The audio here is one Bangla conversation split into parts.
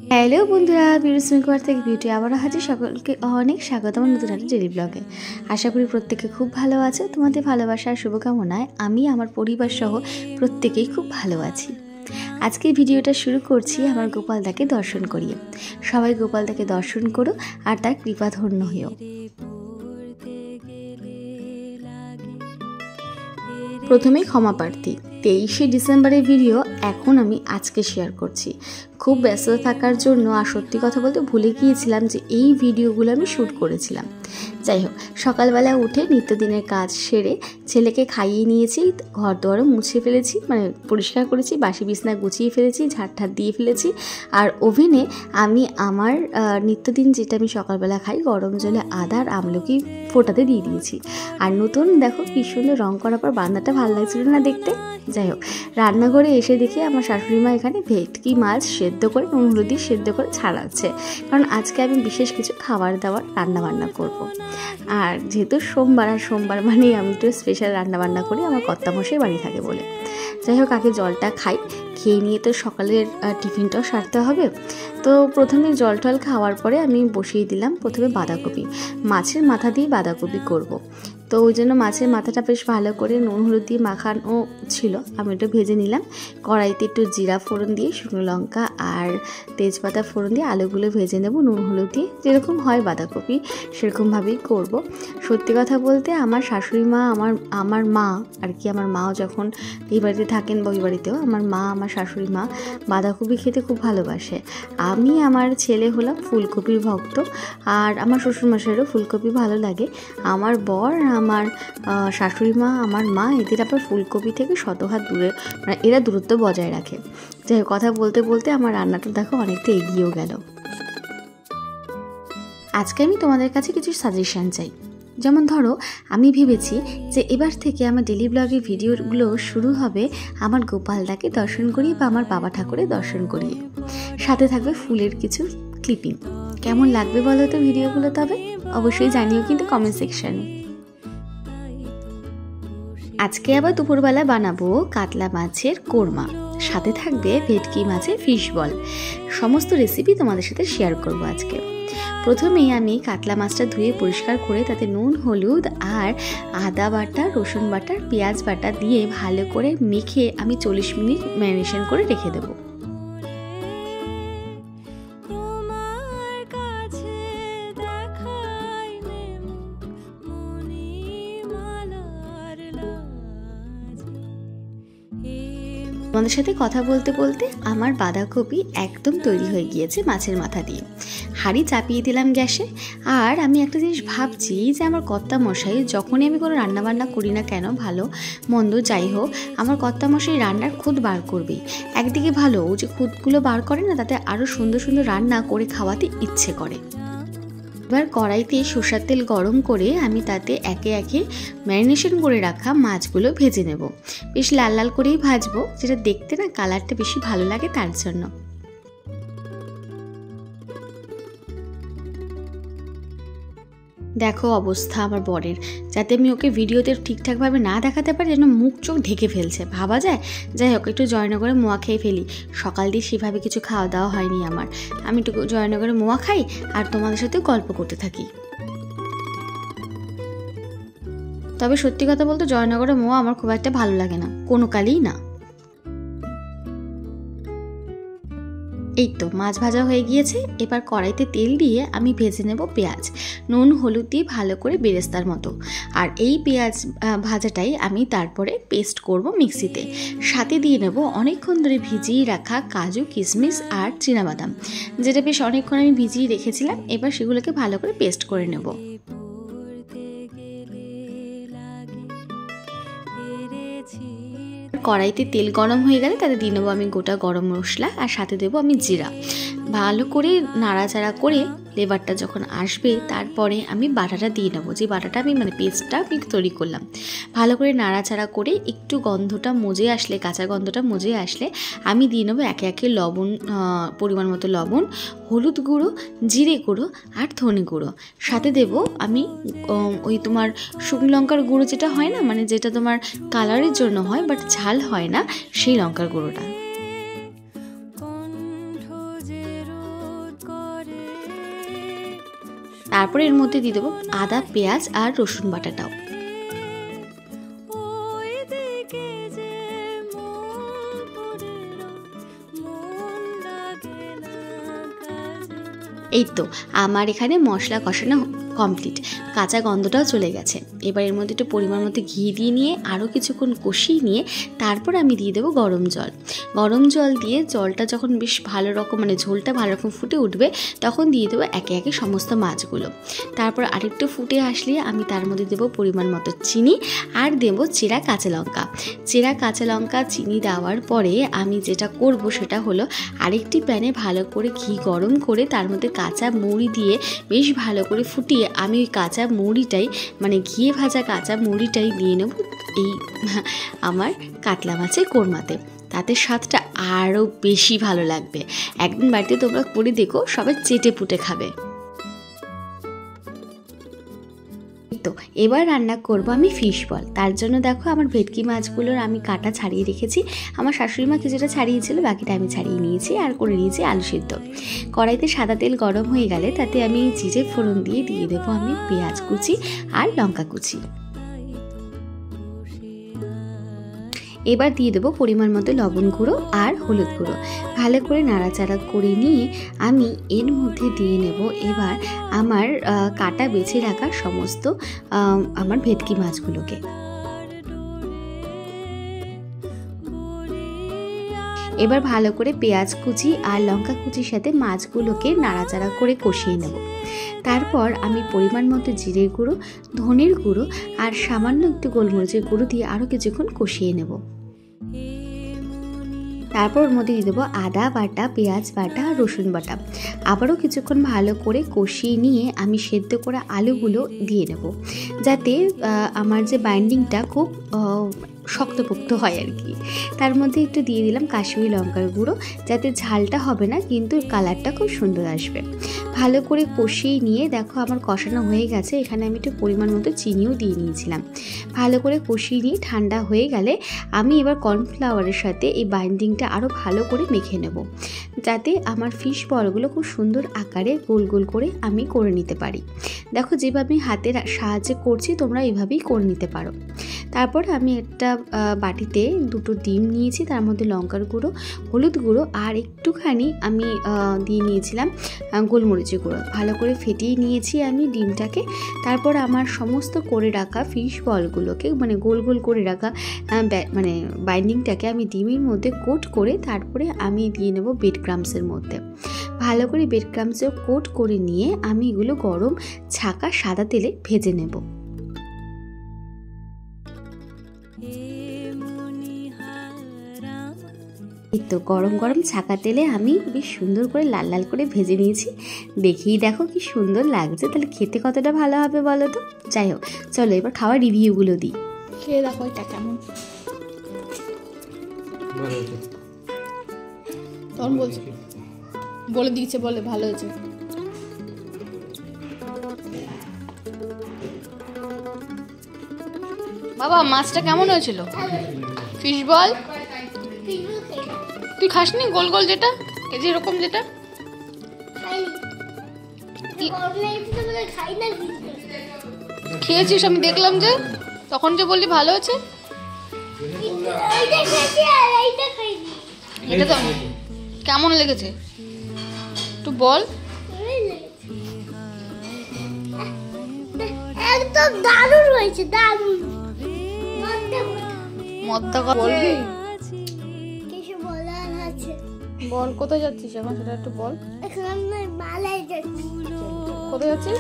হ্যালো বন্ধুরা, বিউটি মেকওভার থেকে বিউটি আবারও হাজির। সকলকে অনেক স্বাগত আমার নতুন একটা ডেলি ব্লগে। আশা করি প্রত্যেকে খুব ভালো আছে। তোমাদের ভালোবাসার শুভকামনায় আমি আমার পরিবার সহ প্রত্যেকেই খুব ভালো আছি। আজকের ভিডিওটা শুরু করছি আমার গোপালদাকে দর্শন করিয়ে। সবাই গোপালদাকে দর্শন করো আর তার কৃপাধন্য হয়েও। প্রথমেই ক্ষমা প্রার্থী, 23শে ডিসেম্বরের ভিডিও এখন আমি আজকে শেয়ার করছি। খুব ব্যস্ত থাকার জন্য আর সত্যি কথা বলতে ভুলে গিয়েছিলাম যে এই ভিডিওগুলো আমি শ্যুট করেছিলাম। যাই হোক, সকালবেলা উঠে নিত্যদিনের কাজ সেরে ছেলেকে খাইয়ে নিয়েছি, ঘর দোয়ারও মুছে ফেলেছি, মানে পরিষ্কার করেছি, বাসি বিছনা গুছিয়ে ফেলেছি, ঝাড় দিয়ে ফেলেছি। আর ওভেনে আমি আমার নিত্যদিন যেটা আমি সকালবেলা খাই, গরম জলে আদা আর আমলকি ফোটাতে দিয়ে দিয়েছি। আর নতুন দেখো কি সুন্দর রং করার পর বান্নাটা ভালো লাগছিল না দেখতে। যাই হোক, রান্নাঘরে এসে দেখি আমার শাশুড়ি মা এখানে ভেটকি মাছ সেদ্ধ করে নুন হলুদ দিয়ে সেদ্ধ করে ছাড়াচ্ছে, কারণ আজকে আমি বিশেষ কিছু খাবার দাবার রান্নাবান্না করব। আর যেহেতু সোমবার মানেই আমি একটু স্পেশাল রান্নাবান্না করি, আমার কর্তামশাই বাড়ি থাকে বলে। যাই হোক, আগে জলটা খাই, খেয়ে নিয়ে তো সকালের টিফিনটাও সারতে হবে। তো প্রথমে জল টল খাওয়ার পরে আমি বসিয়ে দিলাম প্রথমে বাঁধাকপি, মাছের মাথা দিয়ে বাঁধাকপি করব। তো ওই জন্য মাছের মাথাটা বেশ ভালো করে নুন হলুদ দিয়ে মাখানো ছিল, আমি একটু ভেজে নিলাম। কড়াইতে একটু জিরা ফোড়ন দিয়ে, শুকনো লঙ্কা আর তেজপাতা ফোড়ন দিয়ে আলুগুলো ভেজে নেব নুন হলুদ দিয়ে, যেরকম হয় বাঁধাকপি সেরকমভাবেই করব। সত্যি কথা বলতে আমার শাশুড়ি মা, আমার মা আর কি, আমার মাও যখন এই বাড়িতে থাকেন বা ওই বাড়িতেও, আমার মা, আমার শাশুড়ি মা বাঁধাকপি খেতে খুব ভালোবাসে। আমি আমার ছেলে হলাম ফুলকপির ভক্ত, আর আমার শ্বশুরমশাইয়েরও ফুলকপি ভালো লাগে। আমার বর, আমার শাশুড়ি মা, আমার মা, এদের আবার ফুলকপি থেকে শতহাত দূরে, মানে এরা দূরত্ব বজায় রাখে। যাই কথা বলতে বলতে আমার রান্নাটা দেখো অনেকটা এগিয়েও গেল। আজকে আমি তোমাদের কাছে কিছু সাজেশন চাই। যেমন ধরো, আমি ভেবেছি যে এবার থেকে আমার ডেলি ব্লগের ভিডিওগুলো শুরু হবে আমার গোপালদাকে দর্শন করিয়ে বা আমার বাবা ঠাকুরের দর্শন করিয়ে, সাথে থাকবে ফুলের কিছু ক্লিপিং। কেমন লাগবে বলো তো ভিডিওগুলো? তবে অবশ্যই জানিও কিন্তু কমেন্ট সেকশনে। আজকে আবার দুপুরবেলা বানাবো কাতলা মাছের কোরমা, সাথে থাকবে ভেটকি মাছের ফিশ বল। সমস্ত রেসিপি তোমাদের সাথে শেয়ার করব আজকে। প্রথমেই আমি কাতলা মাছটা ধুয়ে পরিষ্কার করে তাতে নুন হলুদ আর আদা বাটা, রসুন বাটা, পেঁয়াজ বাটা দিয়ে ভালো করে মেখে আমি 40 মিনিট ম্যারিনেশন করে রেখে দেবো। তোমাদের সাথে কথা বলতে বলতে আমার বাঁধাকপি একদম তৈরি হয়ে গিয়েছে মাছের মাথা দিয়ে। হাঁড়ি চাপিয়ে দিলাম গ্যাসে। আর আমি একটা জিনিস ভাবছি যে আমার কর্তামশাই, যখনই আমি কোনো রান্নাবান্না করি না কেন, ভালো মন্দ যাই হোক, আমার কর্তামশাই রান্নার খুদ বার করবেই। একদিকে ভালো, ও যে খুদগুলো বার করে না, তাতে আরও সুন্দর সুন্দর রান্না করে খাওয়াতে ইচ্ছে করে। এবার কড়াইতে সরষের তেল গরম করে আমি তাতে একে একে ম্যারিনেশন করে রাখা মাছগুলো ভেজে নেব। বেশ লাল লাল করেই ভাজবো, যেটা দেখতে না কালারটা বেশি ভালো লাগে তার জন্য। দেখো অবস্থা আমার বরের, যাতে আমি ওকে ভিডিওতে ঠিকঠাকভাবে না দেখাতে পারি, যেন মুখ চোখ ঢেকে ফেলছে, ভাবা যায়। যাই হোক, একটু জয়নগরে মোয়া খেয়ে ফেলি। সকাল দিয়ে সেভাবে কিছু খাওয়া দাওয়া হয়নি আমার। আমি একটু জয়নগরে মোয়া খাই আর তোমাদের সাথে গল্প করতে থাকি। তবে সত্যি কথা বলতে জয়নগরে মোয়া আমার খুব একটা ভালো লাগে না, কোনো কালেই না। এই তো মাছ ভাজা হয়ে গিয়েছে। এবার কড়াইতে তেল দিয়ে আমি ভেজে নেব পেঁয়াজ, নুন হলুদ দিয়ে ভালো করে বেরেস্তার মতো। আর এই পেঁয়াজ ভাজাটাই আমি তারপরে পেস্ট করব মিক্সিতে। সাথে দিয়ে নেব অনেকক্ষণ ধরে ভিজিয়ে রাখা কাজু, কিশমিশ আর চীনাবাদাম, যেটা বেশ অনেকক্ষণ আমি ভিজিয়ে রেখেছিলাম। এবার সেগুলোকে ভালো করে পেস্ট করে নেব। কড়াইতে তেল গরম হয়ে গেলে তাতে দিয়ে নেবো আমি গোটা গরম মশলা, আর সাথে দেবো আমি জিরা। ভালো করে নাড়াচাড়া করে ফ্লেভারটা যখন আসবে, তারপরে আমি বাটাটা দিয়ে নেবো, যে বাটাটা আমি পেস্টটা আমি তৈরি করলাম। ভালো করে নাড়াচাড়া করে একটু গন্ধটা মজে আসলে, কাঁচা গন্ধটা মজে আসলে আমি দিয়ে নেবো একে একে লবণ, পরিমাণ মতো লবণ, হলুদ গুঁড়ো, জিরে গুঁড়ো আর ধনে গুঁড়ো। সাথে দেবো আমি ওই তোমার শুকনো লঙ্কার গুঁড়ো, যেটা হয় না, যেটা তোমার কালারের জন্য হয় বাট ঝাল হয় না, সেই লঙ্কার গুঁড়োটা। তারপরে এর মধ্যে দিয়ে দেবো আদা, পেঁয়াজ আর রসুন বাটাটাও। এই তো আমার এখানে মশলা কষানো কমপ্লিট, কাঁচা গন্ধটাও চলে গেছে। এবার এর মধ্যে একটু পরিমাণ মতো ঘি দিয়ে নিয়ে আরও কিছুক্ষণ কষিয়ে নিয়ে তারপর আমি দিয়ে দেবো গরম জল। গরম জল দিয়ে জলটা যখন বেশ ভালো রকম মানে ঝোলটা ভালো রকম ফুটে উঠবে তখন দিয়ে দেবো একে একে সমস্ত মাছগুলো। তারপর আরেকটু ফুটে আসলে আমি তার মধ্যে দেবো পরিমাণ মতো চিনি আর দেবো চেরা কাঁচা লঙ্কা। চেরা কাঁচা লঙ্কা চিনি দেওয়ার পরে আমি যেটা করব সেটা হলো আরেকটি প্যানে ভালো করে ঘি গরম করে তার মধ্যে কাঁচা মুড়ি দিয়ে বেশ ভালো করে ফুটিয়ে আমি ওই কাঁচা মুড়িটাই মানে ঘিয়ে ভাজা কাঁচা মুড়িটাই দিয়ে নেব এই আমার কাতলা মাছের কোরমাতে। তাতে স্বাদটা আরও বেশি ভালো লাগবে। একদিন বাড়িতে তোমরা করে দেখো, সবাই চেটে পুটে খাবে। তো এবার রান্না করব আমি ফিশ বল। তার জন্য দেখো আমার ভেটকি মাছগুলোর আমি কাটা ছাড়িয়ে রেখেছি। আমার শাশুড়ি মা কিছুটা ছাড়িয়েছিল, বাকিটা আমি ছাড়িয়ে নিয়েছি আর করে নিয়েছি আলু সিদ্ধ। কড়াইতে সাদা তেল গরম হয়ে গেলে তাতে আমি জিরে ফোড়ন দিয়ে দেবো আমি পেঁয়াজ কুচি আর লঙ্কা কুচি। এবার দিয়ে দেবো পরিমাণ মতো লবণ গুঁড়ো আর হলুদ গুঁড়ো। ভালো করে নাড়াচাড়া করে নিয়ে আমি এর মধ্যে দিয়ে নেব এবার আমার কাটা বেছে রাখা সমস্ত আমার ভেটকি মাছগুলোকে। এবার ভালো করে পেঁয়াজ কুচি আর লঙ্কা কুচির সাথে মাছগুলোকে নাড়াচাড়া করে কষিয়ে নেব। তারপর আমি পরিমাণ মতো জিরের গুঁড়ো, ধনের গুঁড়ো আর সামান্য একটু গোলমরিচের গুঁড়ো দিয়ে আরও কিছুক্ষণ কষিয়ে নেব। তারপর ওর মধ্যে দিয়ে দেবো আদা বাটা, পেঁয়াজ বাটা আর রসুন বাটা। আবারও কিছুক্ষণ ভালো করে কষিয়ে নিয়ে আমি সেদ্ধ করা আলুগুলো দিয়ে নেব, যাতে আমার যে বাইন্ডিংটা খুব শক্তপোক্ত হয় আর কি। তার মধ্যে একটু দিয়ে দিলাম কাশ্মীরি লঙ্কার গুঁড়ো, যাতে ঝালটা হবে না কিন্তু কালারটা খুব সুন্দর আসবে। ভালো করে কষিয়ে নিয়ে দেখো আমার কষানো হয়ে গেছে। এখানে আমি একটু পরিমাণ মতো চিনিও দিয়ে নিয়েছিলাম। ভালো করে কষিয়ে নিয়ে ঠান্ডা হয়ে গেলে আমি এবার কর্নফ্লাওয়ারের সাথে এই বাইন্ডিংটা আরও ভালো করে মেখে নেব, যাতে আমার ফিশ বলগুলো খুব সুন্দর আকারে গোল গোল করে আমি করে নিতে পারি। দেখো যেভাবে হাতের সাহায্যে করছি তোমরা এইভাবেই করে নিতে পারো। তারপর আমি একটা বাটিতে দুটো ডিম নিয়েছি, তার মধ্যে লঙ্কার গুঁড়ো, হলুদ গুঁড়ো আর একটুখানি আমি দিয়ে নিয়েছিলাম গোলমরিচের গুঁড়ো। ভালো করে ফেটিয়ে নিয়েছি আমি ডিমটাকে। তারপর আমার সমস্ত করে রাখা ফিশ বলগুলোকে মানে গোল গোল করে রাখা মানে বাইন্ডিংটাকে আমি ডিমের মধ্যে কোট করে তারপরে আমি দিয়ে নেব ব্রেড ক্রাম্বসের মধ্যে। ভালো করে ব্রেড ক্রাম্বসেও কোট করে নিয়ে আমি এগুলো গরম ছাকা সাদা তেলে ভেজে নেব। এই তো গরম গরম ছাকা তেলে আমি বেশ সুন্দর করে লাল লাল করে ভেজে নিয়েছি। দেখেই দেখো কি সুন্দর লাগছে, তাহলে খেতে কতটা ভালো হবে বলো তো। যাই হোক, চলো এবার খাওয়ার রিভিউগুলো দিই। খেয়ে দেখো এটা কেমন। তখন বলছে বলে দিয়েছে, বলে ভালো হয়েছে। বাবা মাছটা কেমন হয়েছিল? ফিশ বল তুই খাসনি? গোল গোল যেটা, এই যে এরকম যেটা খেয়েছিস আমি দেখলাম যে তখন যে বললি ভালো হয়েছে। এটা তো কেমন লেগেছে একটু বল। একদম দারুণ হয়েছে, দারুণ। মদটা বলবি? কিছু বলার আছে? বল, কোথায় যাচ্ছিস এখন সেটা একটু বল। এখন আমি মালাই যাচ্ছি। কোথায় যাচ্ছিস?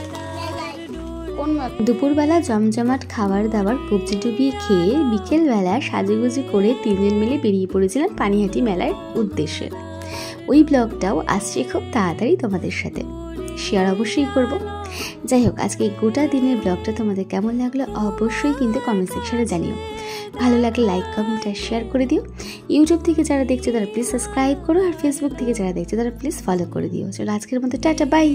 কোন মাছ? দুপুরবেলা জমজমাট খাবার দাবার কবজি ডুবিয়ে খেয়ে বিকেলবেলা সাজুগুজু করে তিনজন মিলে বেরিয়ে পড়েছিলাম পানিহাটি মেলার উদ্দেশ্যে। ওই ব্লগটাও আসছে খুব তাড়াতাড়ি তোমাদের সাথে শেয়ার অবশ্যই করব। যাই হোক, আজকে গোটা দিনের ব্লগটা তোমাদের কেমন লাগলো অবশ্যই কিন্তু কমেন্ট সেকশনে জানিও। ভালো লাগলে লাইক কমেন্ট আর শেয়ার করে দিও। ইউটিউব থেকে যারা দেখছো তারা প্লিজ সাবস্ক্রাইব করো, আর ফেসবুক থেকে যারা দেখছো তারা প্লিজ ফলো করে দিও। চলো আজকের মতো টাটা, বাই।